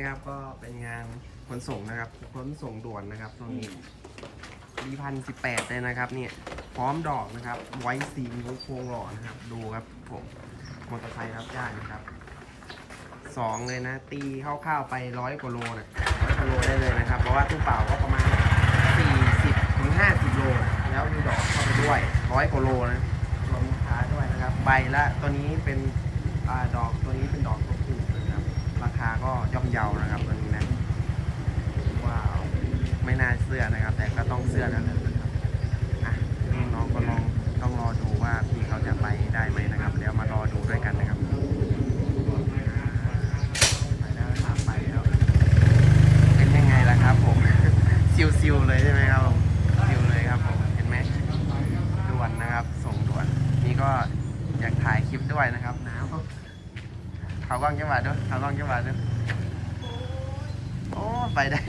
นะครับก็เป็นงานขนส่งนะครับขนส่งด่วนนะครับตรงนี้D1018เลยนะครับเนี่ยพร้อมดอกนะครับไว้ซีนิ้วโค้งหล่อนะครับดูครับผมมอเตอร์ไซค์รับจ้างนะครับ2เลยนะตีคร่าวๆไป100 กว่าโลนะ100 กว่าโลได้เลยนะครับเพราะว่าตู้เปล่าก็ประมาณ40 ถึง 50 โลแล้วมีดอกเข้าไปด้วย100 กว่าโลนะรวมลูกค้าด้วยนะครับใบละตัวนี้เป็นดอกตัวนี้เป็นดอกตัวผู้นะครับราคาก็ย่อมเยานะครับตัวนี้นะว้าวไม่น่าเสื้อนะครับแต่ก็ต้องเสื้อแล้วนะครับอ่ะน้องก็ต้องรอดูว่าพี่เขาจะไปได้ไหมนะครับเดี๋ยวมารอดูด้วยกันนะครับไปแล้วครับไปแล้วเป็นยังไงล่ะครับผมซิวๆเลยใช่ไหมครับผมซิวเลยครับผมเห็นไหมด่วนนะครับส่งด่วนนี่ก็อยากถ่ายคลิปด้วยนะครับหนาวเขากล้องจังหวะด้วยเขากล้องจังหวะด้วยโอ้ไปได้